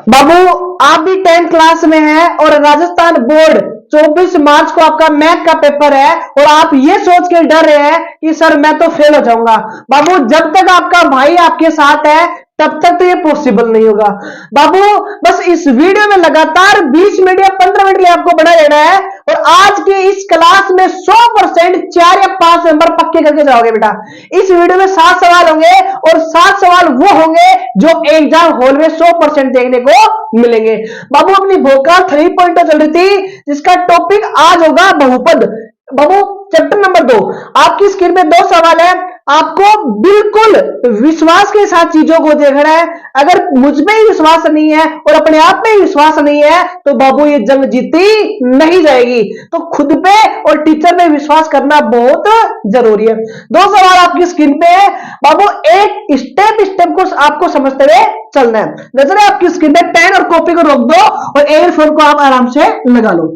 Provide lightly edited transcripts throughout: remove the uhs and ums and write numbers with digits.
बाबू आप भी 10th class में हैं और राजस्थान बोर्ड 24 मार्च को आपका मैथ का पेपर है और आप ये सोच के डर रहे हैं कि सर मैं तो फेल हो जाऊंगा। बाबू जब तक आपका भाई आपके साथ है तब तक तो ये पॉसिबल नहीं होगा। बाबू बस इस वीडियो में लगातार 20 मिनट या 15 मिनट के लिए आपको बना रहना है और आज के इस क्लास में 100% 4 या 5 नंबर पक्के करके जाओगे बेटा। इस वीडियो में 7 सवाल होंगे और 7 सवाल वो होंगे जो एग्जाम हॉल में 100% देखने को मिलेंगे। बाबू अपनी भोकाल 3.0 चल रही थी जिसका टॉपिक आज होगा बहुपद। बाबू चैप्टर नंबर 2 आपकी स्क्रीन में 2 सवाल है, आपको बिल्कुल विश्वास के साथ चीजों को देखना है। अगर मुझ में ही विश्वास नहीं है और अपने आप में ही विश्वास नहीं है तो बाबू ये जंग जीती नहीं जाएगी। तो खुद पे और टीचर पे विश्वास करना बहुत जरूरी है। 2 सवाल आपकी स्क्रीन पे है बाबू, एक स्टेप स्टेप को आपको समझते हुए चलना है। नजर है आपकी स्क्रीन पे, पेन और कॉपी को रोक दो और एयरफोन को आप आराम से लगा लो।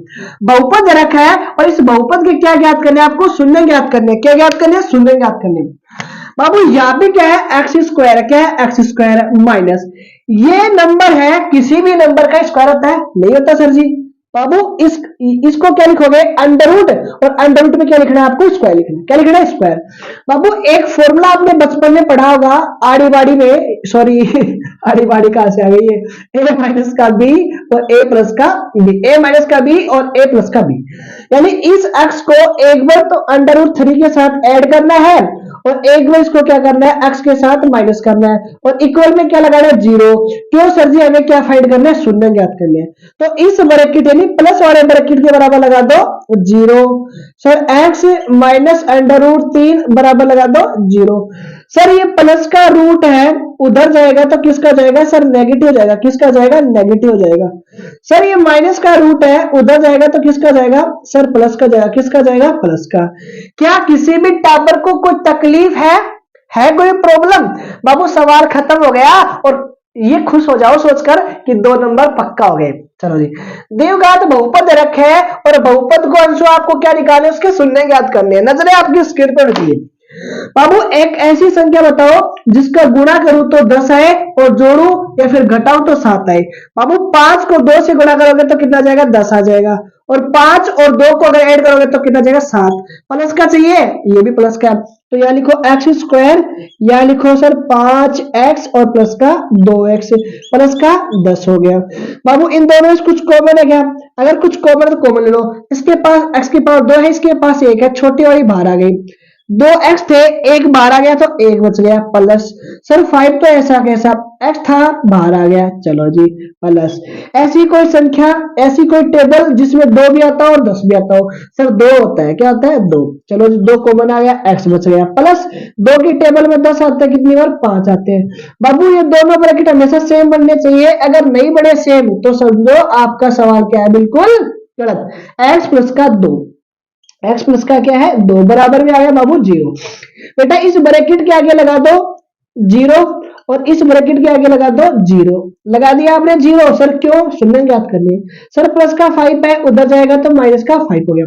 बहुपद रखा है और इस बहुपद के क्या ज्ञात करने आपको, शून्य ज्ञात करने। क्या ज्ञात करने? शून्य ज्ञात करने। बाबू यहां पे क्या है, एक्स स्क्वायर। क्या है? एक्स स्क्वायर माइनस ये नंबर है, किसी भी नंबर का स्क्वायर होता है? नहीं होता सर जी। बाबू इसको क्या लिखोगे? अंडर रूट, और अंडर रूट में क्या लिखना है आपको? स्क्वायर लिखना है। क्या लिखना है? स्क्वायर। बाबू एक फॉर्मूला आपने बचपन में पढ़ा होगा आड़ी बाड़ी में, सॉरी आड़ी बाड़ी कहां से आ गई है, ए माइनस का बी और ए प्लस का बी, ए माइनस का बी और ए प्लस का बी। यानी इस एक्स को एक बार तो अंडर रूट 3 के साथ ऐड करना है और एक बार इसको क्या करना है? एक्स के साथ माइनस करना है और इक्वल में क्या लगाना है? 0। क्यों सर जी? हमें क्या फाइंड करना है? शून्य ज्ञात करने हैं। तो इस ब्रैकेट यानी प्लस वाले ब्रैकेट के बराबर लगा दो 0। Sir x minus under root 3 बराबर लगा दो 0। सर ये प्लस का रूट है, उधर जाएगा तो किसका जाएगा? सर नेगेटिव जाएगा। किसका जाएगा? नेगेटिव जाएगा। सर ये माइनस का रूट है, उधर जाएगा तो किसका जाएगा? सर प्लस का जाएगा। किसका जाएगा? प्लस का। क्या किसी भी टावर को कोई तकलीफ है कोई प्रॉब्लम? बाबू सवाल खत्म हो गया और ये खुश हो जाओ सोचकर कि 2 नंबर पक्का हो गए। चलो जी, देवघात बहुपद रखे और बहुपद को अंशों आपको क्या निकालने? उसके शून्य ज्ञात करने हैं। नजरें आपकी स्क्रीन पर रखिए। बाबू एक ऐसी संख्या बताओ जिसका गुणा करूं तो 10 आए और जोड़ू या फिर घटाओ तो 7 आए। बाबू 5 को 2 से गुणा करोगे तो कितना जाएगा? 10 आ जाएगा और 5 और 2 को अगर ऐड करोगे तो कितना जाएगा? 7। प्लस का चाहिए, ये भी प्लस का। तो यहां लिखो एक्स स्क्वायर, यहां लिखो सर 5x और प्लस का 2x, प्लस का 10 हो गया। बाबू इन दोनों में कुछ कॉमन है क्या? अगर कुछ कॉमन है तो कॉमन ले लो। इसके पास x की पावर 2 है, इसके पास 1 है, छोटी वाली बाहर आ गई। 2x थे, 1 बाहर आ गया तो 1 बच गया प्लस। सर 5 तो ऐसा कैसा? x था बाहर आ गया, चलो जी प्लस। ऐसी कोई संख्या, ऐसी कोई टेबल जिसमें 2 भी आता हो और 10 भी आता हो? सर 2 होता है। क्या होता है? 2। चलो जी 2 कॉमन आ गया, x बच गया प्लस 2 की टेबल में 10 आते हैं, कितनी बार? 5 आते हैं। बाबू ये दोनों ब्रैकेट हमेशा सेम बनने चाहिए, अगर नहीं बने सेम तो समझो आपका सवाल क्या है? बिल्कुल गलत। x प्लस का 2, एक्स प्लस का क्या है? 2 बराबर में आ गया बाबू 0। बेटा इस ब्रैकेट के आगे लगा दो 0 और इस ब्रैकेट के आगे लगा दो 0। लगा दिया आपने 0। सर क्यों? शून्य ज्ञात करनी है। सर प्लस का 5 है, उधर जाएगा तो माइनस का 5 हो गया।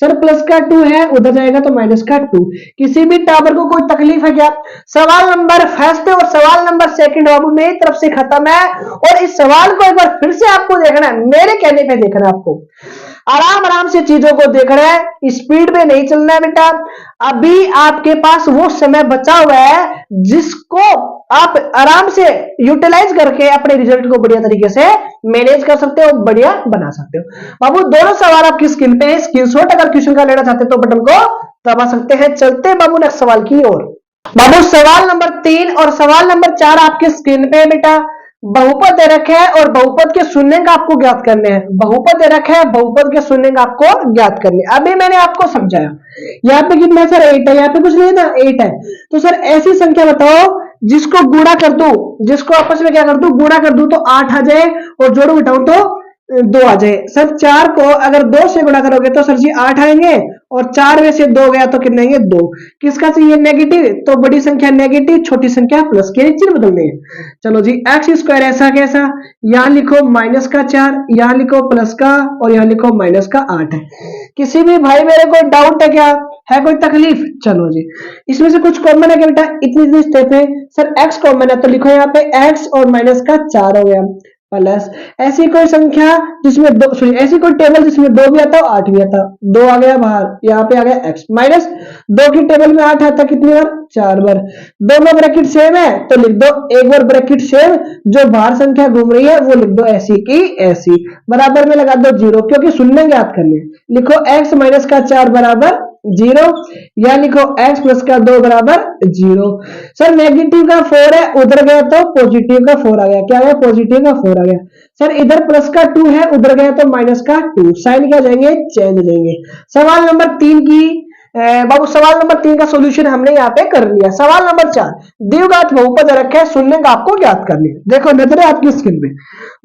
सर प्लस का 2 है, उधर जाएगा तो माइनस का 2। किसी भी टावर को कोई तकलीफ है क्या? सवाल नंबर फर्स्ट और सवाल नंबर सेकंड बाबू मेरी तरफ से खत्म है और इस सवाल को एक बार फिर से आपको देखना है, मेरे कहने पे देखना है आपको। आराम आराम से चीजों को देख रहे हैं, स्पीड में नहीं चलना है बेटा। अभी आपके पास वो समय बचा हुआ है जिसको आप आराम से यूटिलाइज करके अपने रिजल्ट को बढ़िया तरीके से मैनेज कर सकते हो, बढ़िया बना सकते हो। बाबू दोनों सवाल आपकी स्क्रीन पे है, स्क्रीनशॉट अगर क्वेश्चन का लेना चाहते हैं तो बटन को दबा सकते हैं। चलते हैं बाबू नेक्स्ट सवाल की ओर। बाबू सवाल नंबर 3 और सवाल नंबर 4 आपके स्क्रीन पे है बेटा। बहुपद दे रखे हैं और बहुपद के शून्य का आपको ज्ञात करने हैं। बहुपद दे रखे हैं, बहुपद के शून्य का आपको ज्ञात करने। अभी मैंने आपको समझाया। यहाँ पे कितना सर? 8 है, यहाँ पे कुछ नहीं था, 8 है। तो सर ऐसी संख्या बताओ जिसको गुणा कर दू, जिसको आपस में क्या कर दू? गुणा कर दू तो 8 आ जाए और जोड़ो घटाऊं तो 2 आ जाए। सर 4 को अगर 2 से गुणा करोगे तो सर जी 8 आएंगे और 4 में से 2 गया तो कितने आएंगे? 2। किसका चाहिए? नेगेटिव। तो बड़ी संख्या नेगेटिव, छोटी संख्या प्लस के चिन्ह बदलने हैं। चलो जी एक्स स्क्वायर ऐसा कैसा? यहां लिखो माइनस का 4, यहां लिखो प्लस का और यहां लिखो माइनस का 8 है। किसी भी भाई मेरे को डाउट है क्या? है कोई तकलीफ? चलो जी इसमें से कुछ कॉमन है क्या बेटा? इतनी स्टेप है। सर एक्स कॉमन है तो लिखो यहाँ पे एक्स और माइनस का 4 हो गया। प्लस ऐसी कोई संख्या जिसमें दो, सॉरी ऐसी कोई टेबल जिसमें 2 भी आता हो 8 भी आता, 2 आ गया बाहर, यहाँ पे आ गया x माइनस 2 की टेबल में 8 आता कितनी बार, 4 बार। दोनों ब्रैकेट सेम है तो लिख दो एक बार ब्रैकेट सेम, जो बाहर संख्या घूम रही है वो लिख दो ऐसी की ऐसी, बराबर में लगा दो 0 क्योंकि शून्य ज्ञात करने। लिखो x माइनस का 4 बराबर 0 या लिखो x प्लस का 2 बराबर 0। सर नेगेटिव का 4 है उधर गया तो पॉजिटिव का 4 आ गया, क्या गया पॉजिटिव का 4 आ गया। सर इधर प्लस का 2 है उधर गया तो माइनस का 2, साइन क्या जाएंगे चेंज हो जाएंगे। सवाल नंबर 3 की बाबू सवाल नंबर 3 का सॉल्यूशन हमने यहाँ पे कर लिया। सवाल नंबर 4 द्विघात बहुपद रखा है शून्य का आपको ज्ञात करनी है। देखो नजर है आपकी स्क्रीन पे,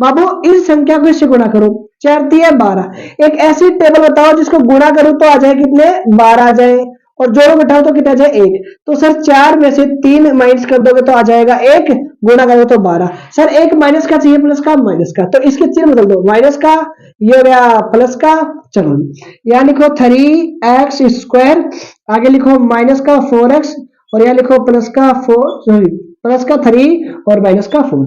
बाबू इस संख्या को इससे गुणा करो, 4 3 12। एक ऐसी टेबल बताओ जिसको गुणा करो तो आ जाए कितने 12 आ जाए, और जोड़ो घटाओ तो कितना आ जाए 1। तो सर 4 में से 3 माइनस कर दोगे तो आ जाएगा 1, गुणा करोगे तो 12। सर एक माइनस का चाहिए प्लस का माइनस का, तो इसके चिन्ह बदल दो, माइनस का ये हो गया प्लस का। चलो यहाँ लिखो 3x स्क्वायर, आगे लिखो माइनस का 4x और यहाँ लिखो प्लस का 4 सॉरी प्लस का 3 और माइनस का 4।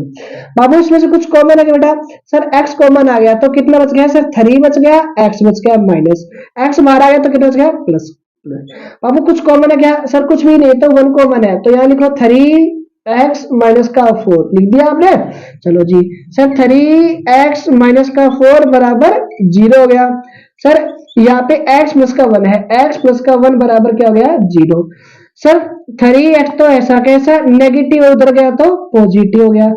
बाबू इसमें से कुछ कॉमन है क्या बेटा, सर x कॉमन आ गया तो कितना बच गया सर 3 बच गया, x बच गया माइनस, x बाहर आ गया तो कितना बच गया प्लस। बाबू कुछ कॉमन है क्या, सर कुछ भी नहीं तो 1 कॉमन है, तो यहाँ लिखो 3x माइनस का 4 लिख दिया आपने। चलो जी सर 3x माइनस का 4 बराबर 0 हो गया। सर यहाँ पे x प्लस का 1 है, x प्लस का 1 बराबर क्या हो गया 0। सर 3x तो ऐसा कैसा नेगेटिव उधर गया तो पॉजिटिव हो गया।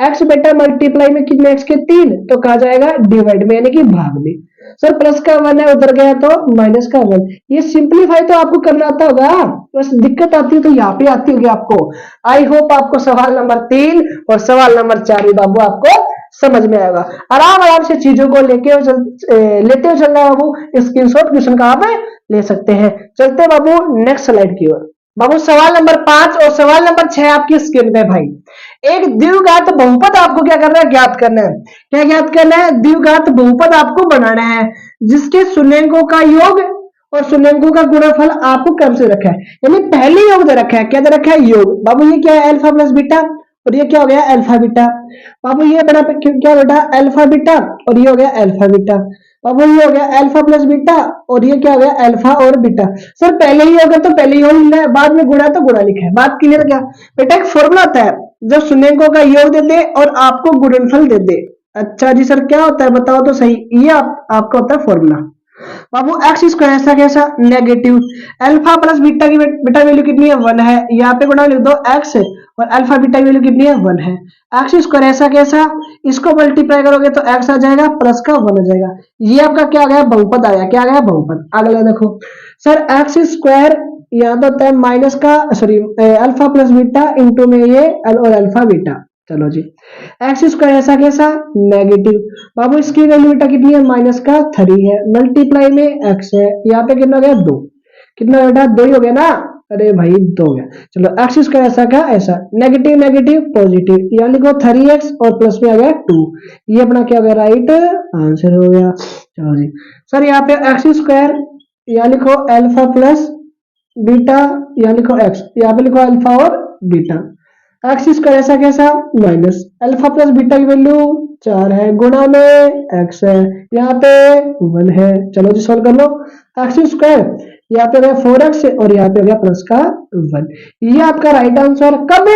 x बेटा मल्टीप्लाई में कितने x के 3, तो कहा जाएगा डिवाइड में यानी कि भाग में। सर प्लस का 1 है उधर गया तो माइनस का 1, ये सिंपलीफाई तो आपको करना आता होगा, बस दिक्कत आती है तो यहाँ पे आती होगी आपको। आई होप आपको सवाल नंबर 3 और सवाल नंबर 4 बाबू आपको समझ में आएगा। आराम आराम से चीजों को लेते हुए चलना है बाबू, स्क्रीनशॉट क्वेश्चन का आप ले सकते हैं। चलते बाबू नेक्स्ट स्लाइड की ओर। बाबू सवाल नंबर 5 और सवाल नंबर 6 आपकी स्क्रीन पे भाई। एक द्विघात बहुपद आपको क्या करना है ज्ञात करना है, क्या ज्ञात करना है द्विघात बहुपद आपको बनाना है जिसके शून्यंकों का योग और शून्यंकों का गुणनफल आपको क्रम से रखा है, यानी पहले योग दे रखा है, क्या दे रखा है योग। बाबू ये क्या है अल्फा प्लस बीटा और ये क्या हो गया अल्फा बीटा। बाबू ये बड़ा क्या बेटा अल्फा बीटा और ये हो गया अल्फा बीटा। बाबू ये हो गया अल्फा प्लस बीटा और ये क्या हो गया अल्फा और बीटा। सर पहले ही होगा तो पहले ही हो लिखा है, बाद में गुणा तो गुणा लिखा है, बात क्लियर क्या बेटा। एक फॉर्मूला होता है जब शून्यंकों का योग दे दे और आपको गुणनफल दे दे। अच्छा जी सर क्या होता है बताओ तो सही, ये आपका होता है फॉर्मूला। बाबू एक्स स्क्वायर ऐसा कैसा नेगेटिव, अल्फा प्लस बीटा की बीटा वैल्यू कितनी है 1 है, यहाँ पे गुणा लिख दो एक्स और अल्फा बीटा की वैल्यू कितनी है 1 है। एक्स स्क्वायर ऐसा कैसा, इसको मल्टीप्लाई करोगे तो एक्स आ जाएगा प्लस का 1 हो जाएगा, ये आपका क्या आ गया बहुपद आ गया, क्या आ गया बहुपद। अगला देखो सर एक्स स्क्वायर यहाँ तो होता है माइनस का sorry alpha plus beta into में ये और अल्फा बीटा। चलो जी एक्स स्क्वायर ऐसा कैसा नेगेटिव, बाबू इसकी वैल्यू बेटा कितनी है माइनस का 3 है, मल्टीप्लाई में एक्स है, यहाँ पे कितना हो गया 2, कितना बेटा 2 ही हो गया ना, अरे भाई 2 हो गया। चलो एक्स स्क्वायर ऐसा क्या ऐसा नेगेटिव नेगेटिव पॉजिटिव, यहाँ लिखो 3x और प्लस में आ गया 2, ये अपना क्या हो गया राइट आंसर हो गया। चलो जी सर यहाँ पे एक्स स्क्वायर यहाँ लिखो अल्फा प्लस बीटा, यहाँ लिखो एक्स, यहाँ पे लिखो अल्फा और बीटा। एक्स स्क्वायर ऐसा कैसा माइनस अल्फा प्लस बीटा की वैल्यू 4 है, गुणा में एक्स है, यहाँ पे 1 है। चलो जी सॉल्व कर लो एक्स स्क्वायर यहाँ पे 4x और यहाँ पे हो गया प्लस का 1, ये आपका राइट आंसर। कब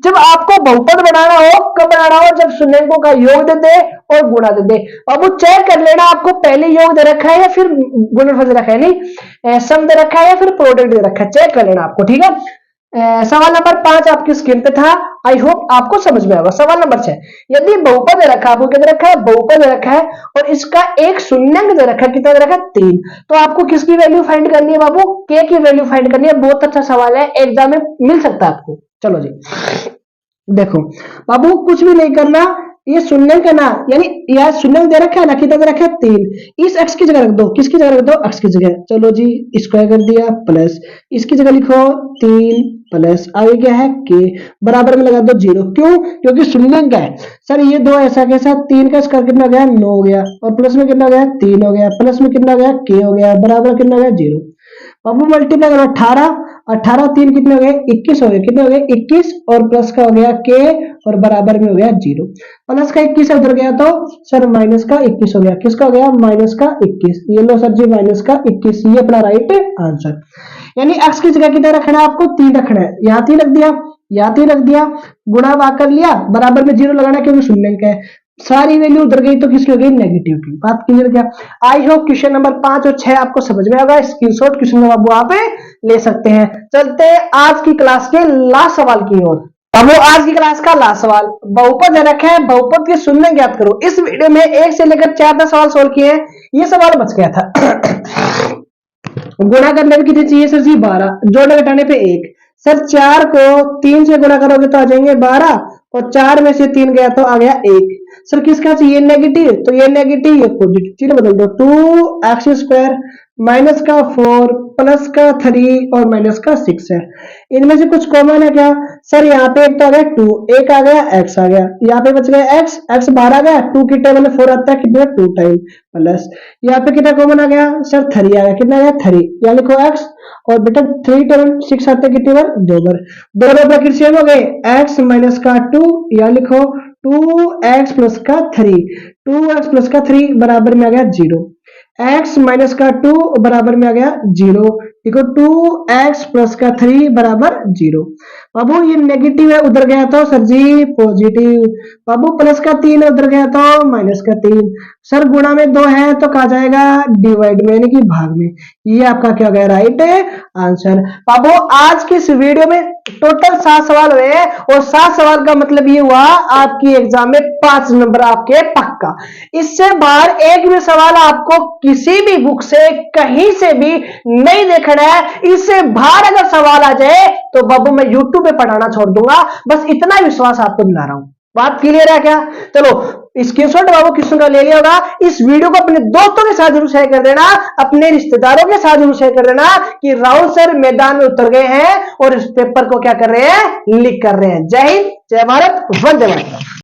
जब आपको बहुपद बनाना हो, कब बनाना हो जब शून्यंकों का योग दे दे और गुणा दे दे। अब चेक कर लेना आपको पहले योग दे रखा है या फिर गुणनफल दे रखा है, नहीं सम दे रखा है या फिर प्रोडक्ट दे रखा है, चेक कर लेना आपको ठीक है। सवाल नंबर 5 आपकी स्क्रीन पे था, आई होप आपको समझ में आएगा। सवाल नंबर 6 यदि बहुपद दे रखा है, आपको क्या दे रखा है बहुपद दे रखा है और इसका एक शून्यंक दे रखा है, कितना दे रखा है 3, तो आपको किसकी वैल्यू फाइंड करनी है बाबू के की वैल्यू फाइंड करनी है। बहुत अच्छा सवाल है, एग्जाम में मिल सकता है आपको। चलो जी देखो बाबू कुछ भी नहीं करना, ये शून्यंक है ना, यानी यह शून्यंक दे रखा है ना, कितना दे रखा है 3, इस x की जगह रख दो, किसकी जगह रख दो x की जगह। चलो जी स्क्वायर कर दिया प्लस इसकी जगह लिखो 3 प्लस आगे क्या है k बराबर में लगा दो 0, क्यों क्योंकि शून्यंक है। सर ये दो ऐसा कैसा 3 का स्क्वायर कितना हो गया 9 हो गया और प्लस में कितना हो गया 3 हो गया, प्लस में कितना हो गया k हो गया, बराबर कितना हो गया 0। बाबू मल्टीप्लाई करो 18 18 3 कितने हो गए 21 हो गए, कितने हो गए 21 और प्लस का हो गया के और बराबर में हो गया 0। प्लस का 21 उधर गया तो सर माइनस का 21 हो गया, किसका हो गया माइनस का 21, ये लो सर जी माइनस का 21, ये अपना राइट आंसर। यानी x की जगह कितना रखना है आपको 3 रखना है, यहाँ 3 रख दिया, यहाँ 3 रख दिया, गुणा भाग कर लिया, बराबर में 0 लगाना क्योंकि शून्य का है, सारी वैल्यू उधर गई तो किसकी हो गई नेगेटिव की। बात क्लियर क्या? आई होप क्वेश्चन नंबर 5 और 6 आपको समझ में आएगा, स्क्रीनशॉट क्वेश्चन बाबू आप ले सकते हैं। चलते हैं आज की क्लास के लास्ट सवाल की ओर। अब वो आज की क्लास का लास्ट सवाल, बहुपद रखा है, बहुपद के शून्य ज्ञात करो। इस वीडियो में 1 से लेकर 4 तक सवाल सोल्व किए हैं, ये सवाल बच गया था। गुणा करने में कितनी चाहिए सर जी 12, जोड़ने घटाने पे 1। सर 4 को 3 से गुणा करोगे तो आ जाएंगे 12 और 4 में से 3 गया तो आ गया 1। सर किसका चाहिए नेगेटिव, तो ये नेगेटिव ये पॉजिटिव, चिन्ह बदल दो, 2x² माइनस का 4 प्लस का 3 और माइनस का 6 है। इनमें से कुछ कॉमन है क्या? सर यहाँ पे एक तो आ गया 2, एक आ गया x आ गया, यहाँ पे बच गया x बाहर आ गया, 2 की टेबल में 4 आता है, कितना 2 टाइम प्लस यहाँ पे कितना कॉमन आ गया सर 3 आ गया, कितना आ गया 3, यहाँ लिखो x और बेटा 3 टेबल 6 आते हैं कितनी बार 2 बार, दोनों ब्रैकेट सेम हो गए, x माइनस का 2, यहाँ लिखो 2x प्लस का 3, 2x प्लस का 3 बराबर में आ गया 0, x माइनस का 2 बराबर में आ गया 0, देखो 2x प्लस का 3 बराबर 0। बाबू ये नेगेटिव है, उधर गया तो सर जी पॉजिटिव, बाबू प्लस का 3 उधर गया तो माइनस का 3, सर गुणा में 2 है तो कहा जाएगा डिवाइड में यानी कि भाग में, ये आपका क्या गया राइट आंसर। बाबू आज की इस वीडियो में टोटल 7 सवाल हुए और 7 सवाल का मतलब ये हुआ आपकी एग्जाम में 5 नंबर आपके पक्का। इससे बाहर एक भी सवाल आपको किसी भी बुक से कहीं से भी नहीं देखना है। इससे बाहर अगर सवाल आ जाए तो बाबू मैं यूट्यूब पे पढ़ाना छोड़ दूंगा, बस इतना विश्वास आपको दिला रहा हूं। बात क्लियर है क्या? चलो स्क्रीनशॉट बाबू किसी का ले लिया होगा, इस वीडियो को अपने दोस्तों के साथ जरूर शेयर कर देना, अपने रिश्तेदारों के साथ जरूर शेयर कर देना कि राहुल सर मैदान में उतर गए हैं और इस पेपर को क्या कर रहे हैं लीक कर रहे हैं। जय हिंद, जय भारत, वंदे मातरम।